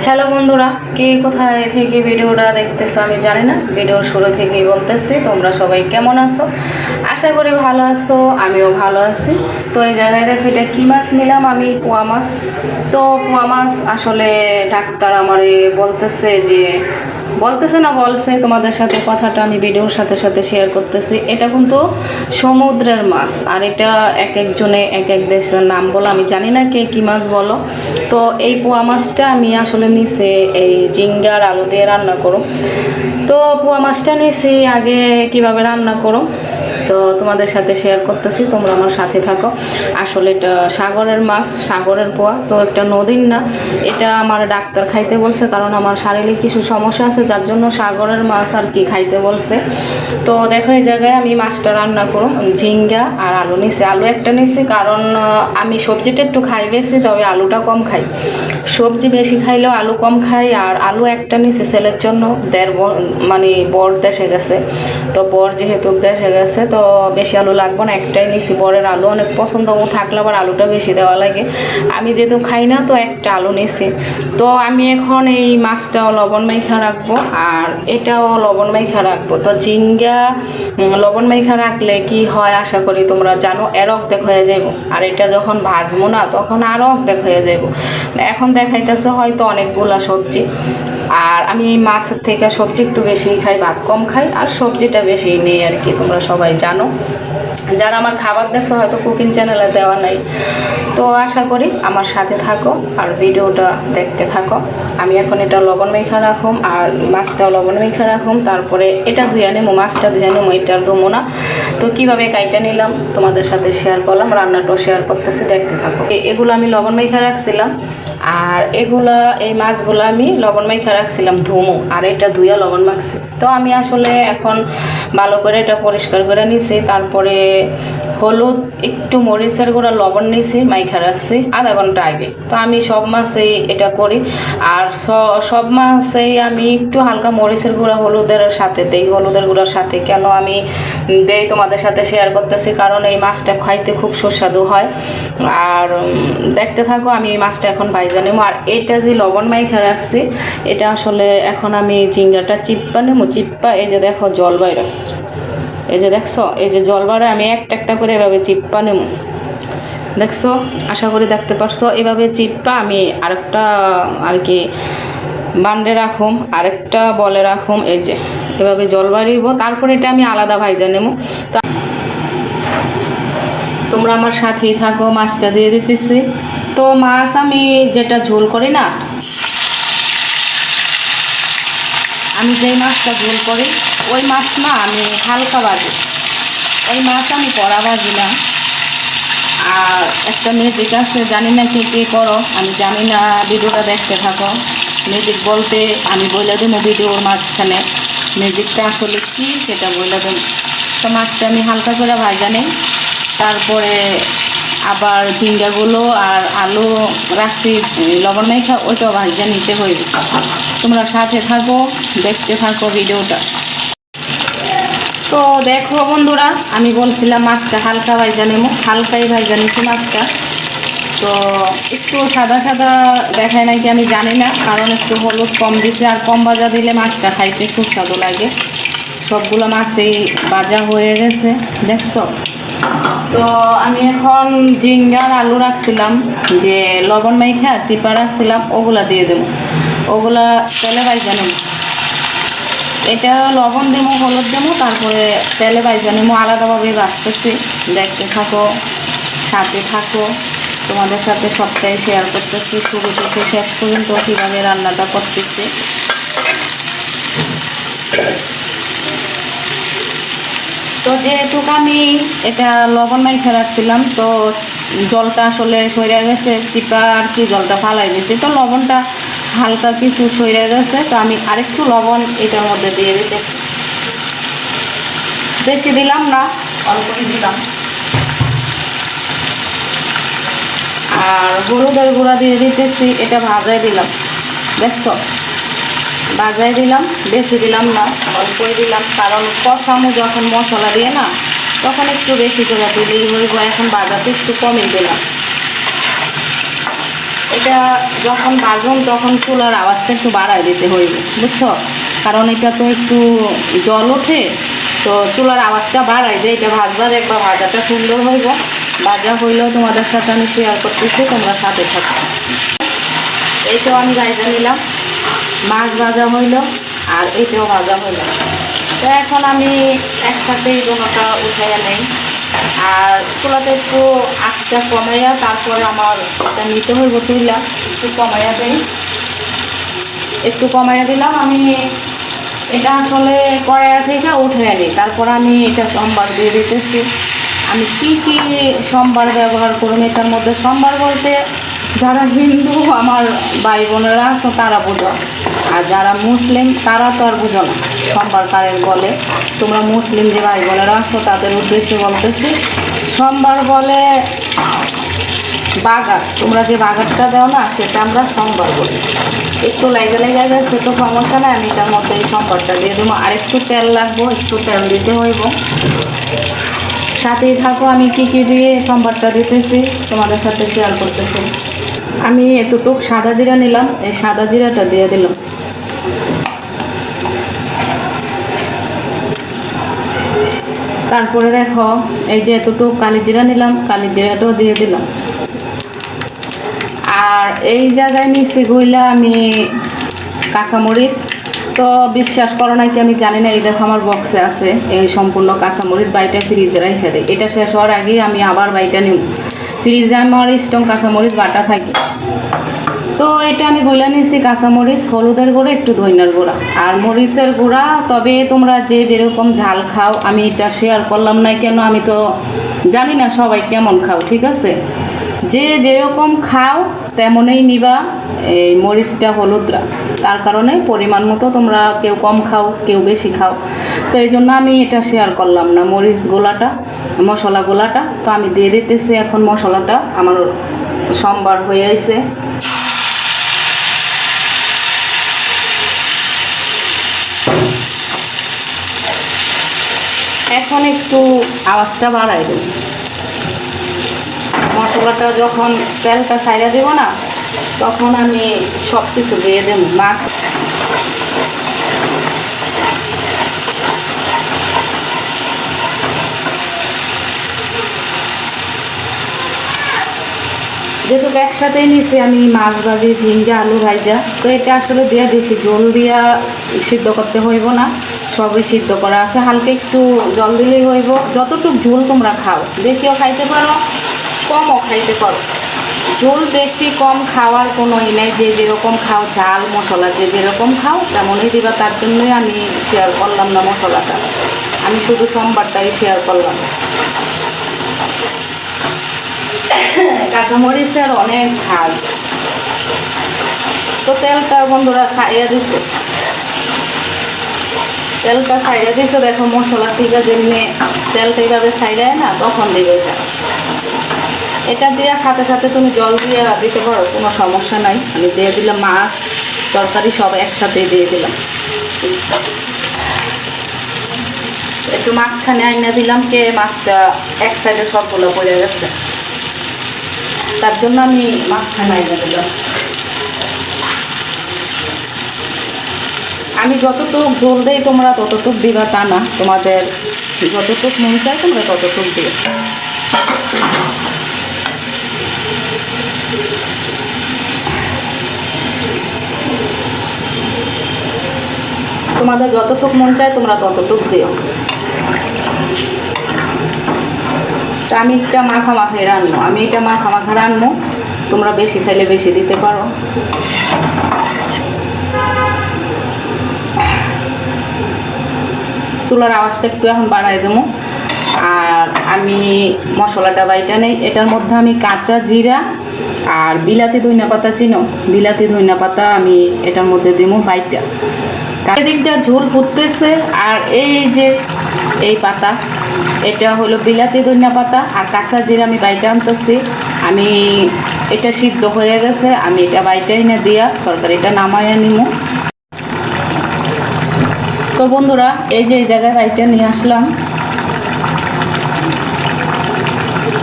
Hello বন্ধুরা, কে কোথায় থেকে ভিডিওটা দেখতেছো আমি জানি না। ভিডিওর শুরু থেকেই বলতেছি তোমরা সবাই কেমন আছো, আশা করি ভালো আছো, আমিও ভালো আছি। তো এই জায়গায় দেখো এটা কী মাছ নিলাম আমি, পোয়া মাছ। তো পোয়া মাছ আসলে ডাক্তার আমারে বলছে তোমাদের সাথে কথাটা আমি ভিডিওর সাথে সাথে শেয়ার করতেছি। এটা কিন্তু সমুদ্রের মাছ, আর এটা এক একজনে এক এক দেশের নাম বলো, আমি জানি না কে কী মাছ বলো। তো এই পোয়া মাছটা আমি আসলে নিচে এই জিঙ্গার আলু দিয়ে রান্না করো। তো পোয়া মাছটা নিচে আগে কিভাবে রান্না করো তো তোমাদের সাথে শেয়ার করতেছি, তোমরা আমার সাথে থাকো। আসলে এটা সাগরের মাছ, সাগরের পোয়া, তো একটা নদীর না। এটা আমার ডাক্তার খাইতে বলছে, কারণ আমার শারীরিক কিছু সমস্যা আছে, যার জন্য সাগরের মাছ আর কি খাইতে বলছে। তো দেখো এই জায়গায় আমি মাছটা রান্না করো, ঝিঙ্গা আর আলু নিছি। আলু একটা নিছি কারণ আমি সবজিটা একটু খাই বেশি, তবে আলুটা কম খাই। সবজি বেশি খাইলেও আলু কম খাই। আর আলু একটা নিছি ছেলের জন্য, মানে বর দেশে গেছে, তো বর যেহেতু দেশে গেছে তো বেশি আলু লাগবে না, একটাই নিছি। বরের আলু অনেক পছন্দ, ও থাকলে আবার আলুটা বেশি দেওয়া লাগে। আমি যেহেতু খাই না তো একটা আলু নিছি। তো আমি এখন এই মাছটাও লবণ মাইখা রাখবো, আর এটাও লবণ মাইখা রাখবো। তো ঝিঙ্গা লবণ মাইখা রাখলে কি হয় আশা করি তোমরা জানো, এর অর্ধেক হয়ে যাব। আর এটা যখন ভাজবো না তখন আরও অর্ধেক হয়ে যাব। এখন দেখাইতেছে হয়তো অনেকগুলা সবজি, আর আমি এই মাছের থেকে সবজি একটু বেশি খাই, ভাত কম খাই, আর সবজিটা বেশি নেই আর কি, তোমরা সবাই জানো। যারা আমার খাবার দেখছো হয়তো কুকিং চ্যানেলে দেওয়া নাই। তো আশা করি আমার সাথে থাকো আর ভিডিওটা দেখতে থাকো। আমি এখন এটা লবণ মেখা রাখুম, আর মাছটাও লবণ মেখা রাখুম। তারপরে এটা ধুয়ে নেবো, মাছটা ধুয়ে নেবো, এটার ধুমো না। তো কীভাবে কাইটা নিলাম তোমাদের সাথে শেয়ার করলাম, রান্নাটাও শেয়ার করতেছি, দেখতে থাকো। এগুলো আমি লবণ মেখা রাখছিলাম, আর এই মাছগুলো আমি লবণ মেখা রাখছিলাম ধুমো, আর এটা ধুইয়া লবণ মাখছি। তো আমি আসলে এখন ভালো করে এটা পরিষ্কার করে নিছি। তারপরে হলুদ, একটু মরিচের গুঁড়া, লবণ নিয়েছি, মাইখা রাখছি আধা ঘন্টা আগে। তো আমি সব মাছেই এটা করি, আর সব মাছেই আমি একটু হালকা মরিচের গুঁড়া হলুদের সাথে দেই, হলুদের গুঁড়ার সাথে কেন আমি দেই তোমাদের সাথে শেয়ার করতেছি, কারণ এই মাছটা খাইতে খুব সুস্বাদু হয়। আর দেখতে থাকো, আমি এই মাছটা এখন ভাইজা নেবো। আর এটা যে লবণ মাইখা রাখছি, এটা আসলে এখন আমি ঝিঙ্গাটা চিপ্পা নেবো। চিপ্পা এই যে দেখো জল বাইরে, এই যে দেখছো এই যে জল বাড়ে, আমি একটা একটা করে এভাবে চিপ্পা নেব। দেখছো, আশা করি দেখতে পারছো। এভাবে চিপ্পা আমি আরেকটা আর কি বান্ডে রাখুম, আরেকটা বলে রাখুম। এই যে এভাবে জল বাড়িব, তারপরে এটা আমি আলাদা ভাইজা নেব। তোমরা আমার সাথেই থাকো, মাছটা দিয়ে দিতেছি। তো মাছ আমি যেটা ঝোল করি না, আমি যেই মাছটা ঝোল করি ওই মাছ না আমি হালকা ভাজি, ওই মাছ আমি কড়া ভাজি না। আর একটা ম্যাজিক আছে, জানি না কে কে করো, আমি জানি না, ভিডিওটা দেখতে থাকো। ম্যাজিক বলতে আমি বলে দেবো ভিডিওর মাঝখানে ম্যাজিকটা আসলে কী সেটা বলে দেবো। তো মাছটা আমি হালকা করে ভাজা নেই, তারপরে আবার ঝিঙ্গাগুলো আর আলু রাখছি লবণ মেখা, ওইটাও ভাজা নিতে হইবে। তোমরা সাথে থাকো, দেখতে থাকো ভিডিওটা। তো দেখো বন্ধুরা, আমি বলছিলাম মাছটা হালকা ভাজা নেবো, হালকাই ভাজা নিচ্ছি মাছটা। তো একটু সাদা সাদা দেখায় নাকি আমি জানি না, কারণ একটু হলুদ কম দিচ্ছে, আর কম ভাজা দিলে মাছটা খাইতে খুব স্বাদ লাগে। সবগুলো মাছই ভাজা হয়ে গেছে, দেখছো। তো আমি এখন ঝিঙ্গার আলু রাখছিলাম, যে লবণ মাইখা চিপা রাখছিলাম, ওগুলা দিয়ে দেবো, ওগুলা তেলে ভাজা নেব। এটা লবণ দেবো, হলুদ দেবো, তারপরে তেলে ভাজা নেবো, আলাদাভাবে ভাজতেছি, দেখতে থাকো, সাথে থাকো। তোমাদের সাথে সবটাই শেয়ার করতেছি, শুরু থেকে শেষ পর্যন্ত কীভাবে রান্নাটা করতেছি। তো যেহেতু আমি এটা লবণ মাইখা রাখছিলাম, তো জলটা আসলে সইরা গেছে, চিপা আর কি জলটা ফালাই দিয়েছি, তো লবণটা হালকা কিছু সইরা গেছে। তো আমি আরেকটু লবণ এটার মধ্যে দিয়ে দিতে, বেশি দিলাম না, অল্পই দিলাম। আর হলুদের গুঁড়া দিয়ে দিতেছি, এটা ভাজাই দিলাম, দেখছো, ভাজাই দিলাম, বেশি দিলাম না, অল্পই দিলাম, কারণ কষানো যখন মশলা দিয়ে না তখন একটু বেশি করে দিলেই হইব। এখন বাজাতে একটু কমই দিলাম। এটা যখন ভাজুন তখন চুলার আওয়াজটা একটু বাড়ায় দিতে হইবে, বুঝছো? কারণ এটা তো একটু জল ওঠে, তো চুলার আওয়াজটা বাড়ায় যে এটা ভাজবার একবার ভাজাটা সুন্দর হইব। ভাজা হইলেও তোমাদের সাথে আমি শেয়ার করতেছি, তোমরা সাথে থাকো। এইটাও আমি ভাজা নিলাম, মাছ ভাজা হইল আর এইটাও ভাজা হইল। তো এখন আমি একসাথেই দোনোটা উঠাইয়া নেই, আর চুলাটা একটু আঁচটা কমাইয়া তারপরে আমার এটা নিতে হইব তুইলা, একটু কমাইয়া দেই, একটু কমাইয়া দিলাম। আমি এটা আসলে কড়াইয়া থেকে উঠে নিই, তারপর আমি এটা সম্বার দিয়ে দিতেছি। আমি কি কি সম্বার ব্যবহার করুন এটার মধ্যে? সম্বার বলতে যারা হিন্দু আমার ভাই বোনেরা আছে তারা বুঝো, আর যারা মুসলিম তারা তো আর বুঝো না সম্বার কারের বলে। তোমরা মুসলিম যে ভাই বোনেরা আছো তাদের উদ্দেশ্যে বলতেছি, সম্বার বলে বাগার। তোমরা যে বাগারটা দাও না সেটা আমরা সম্বার বলি। একটু লেগে যাচ্ছে তো সমস্যা নেই, আমি তার মধ্যে এই সম্বারটা দিয়ে দেবো। আর একটু তেল লাগবো, একটু তেল দিতে হইব। সাথেই থাকো, আমি কি কি দিয়ে সম্বারটা দিতেছি তোমাদের সাথে শেয়ার করতেছি। আমি এতটুক সাদা জিরা নিলাম, এই সাদা জিরাটা দিয়ে দিলাম। তারপরে দেখো এই যে এতটুক কালি জিরা নিলাম, কালি জিরাটাও দিয়ে দিলাম। আর এই জায়গায় নিচে গইলা আমি কাঁচামরিচ, তো বিশ্বাস করো নাকি আমি জানি না, এই দেখো আমার বক্সে আছে এই সম্পূর্ণ কাঁচামরিচ, বাইটা ফ্রিজে রেখে দেয়। এটা শেষ হওয়ার আগে আমি আবার বাইটা নিব, ফ্রিজে আমার স্ট্রং কাঁচামরিচ বাটা থাকে। তো এটা আমি গইলা নিয়েছি কাঁচামরিচ, হলুদের গুঁড়ো, একটু ধনিয়ার গুঁড়া আর মরিচের গুঁড়া। তবে তোমরা যে যেরকম ঝাল খাও, আমি এটা শেয়ার করলাম না কেন, আমি তো জানি না সবাই কেমন খাও, ঠিক আছে? যে যেরকম খাও তেমনই নিবা এই মরিচটা হলুদরা, তার কারণে পরিমাণ মতো তোমরা কেউ কম খাও কেউ বেশি খাও, তো এই জন্য আমি এটা শেয়ার করলাম না মরিচ গোলাটা, মশলা গোলাটা। তো আমি দিয়ে দিতেছি এখন মশলাটা, আমার সম্বার হয়ে আছে। এখন একটু আওয়াজটা বাড়াই দেব। মশলাটা যখন তেলটা ছাইড়া দেব না তখন আমি সব কিছু দিয়ে দেব। মাছ যেহেতু একসাথেই নিয়েছি আমি, মাছ ভাজি, ঝিঙ্গা, আলু ভাজা, তো এটা আসলে দিয়ে বেশি জল দিয়া সিদ্ধ করতে হইব না, সবই সিদ্ধ করা আছে। হালকা একটু জল দিলেই হইব। যতটুকু ঝোল তোমরা খাও, বেশিও খাইতে পারো কমও খাইতে পারো, ঝোল বেশি কম খাওয়ার কোনো ই নেই। যে যেরকম খাও, ঝাল মশলা যে যেরকম খাও তেমনই দিবা। তার জন্যই আমি শেয়ার করলাম না মশলাটা, আমি শুধু সোমবারটাই শেয়ার করলাম। কাঁচামরিচের অনেক ঝাল। তো তেলটা বন্ধুরা ছাইড়া দিচ্ছে, তেলটা ছাইড়া দিচ্ছে। দেখো মশলা থেকে যেমনি তেলটা এইভাবে ছাইড়ায় না, তখন দিবে এটা। এটা দেওয়ার সাথে সাথে তুমি জল দিয়ে দিতে পারো, কোনো সমস্যা নাই। আমি দিয়ে দিলাম, মাছ তরকারি সব একসাথে দিয়ে দিলাম। একটু মাঝখানে আইনা দিলাম, কে মাছটা এক সাইডে সবগুলো পড়ে গেছে, তার জন্য আমি মাঝখানে আইনা দিলাম। আমি যতটুকু ঝোল দেই তোমরা ততটুকু দিবা তা না, তোমাদের যতটুকু মন চায় তোমরা ততটুকু দিবে। তোমাদের যতটুকু মন চায় তোমরা ততটুকু দিও। তা আমি এটা মাখামাখি রান্নো, আমি এটা মাখামাখা রান্নো, তোমরা বেশি খাইলে বেশি দিতে পারো। চুলার আওয়াজটা একটু এখন বাড়াই দেবো। আর আমি মশলাটা বাইটা নেই, এটার মধ্যে আমি কাঁচা জিরা আর বিলাতি ধনিয়া পাতা, চিনো বিলাতি ধনিয়া পাতা, আমি এটার মধ্যে দেবো বাইটা। এদিকটা ঝোল ফুটতেছে, আর এই যে এই পাতা, এটা হলো বিলাতি ধনিয়া পাতা আর কাঁচা জিরা আমি বাইটা আনতেছি। আমি এটা সিদ্ধ হয়ে গেছে, আমি এটা বাইটাই না দিয়া তরকারিটা নামাইয়া নিমু। তো বন্ধুরা এই যে এই জায়গায় বাইটা নিয়ে আসলাম।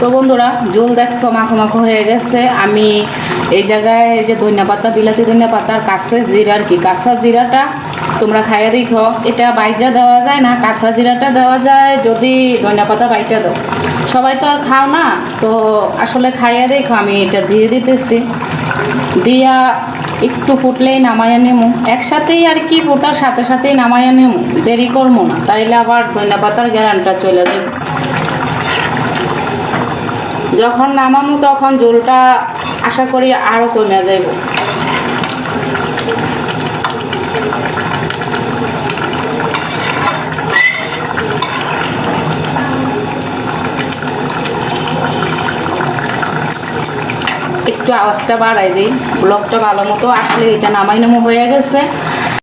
তো বন্ধুরা ঝোল দেখছো মাখো মাখো হয়ে গেছে। আমি এই জায়গায় যে ধনিয়া পাতা, বিলাতি ধনিয়া পাতার কাছে জিরা আর কি, কাঁচা জিরাটা তোমরা খাইয়ে দেখো। এটা বাইজা দেওয়া যায় না, কাঁচা জিরাটা দেওয়া যায় যদি ধনিয়া পাতা বাইটা দাও। সবাই তো আর খাও না, তো আসলে খাইয়ে দেখো। আমি এটা দিয়ে দিতেছি, দিয়া একটু ফুটলেই নামাইয়া নেবো একসাথেই আর কি, ফোটার সাথে সাথেই নামাইয়া নেবো, দেরি করবো না, তাইলে আবার ধনিয়া পাতার গ্যারানটা চলে যাবে। যখন নামামো তখন ঝোলটা আশা করি আরও কমে যাইব। একটু আওয়াজটা বাড়াই দিই, ব্লগটা ভালো মতো আসলে এটা নামাই নেমো হয়ে গেছে।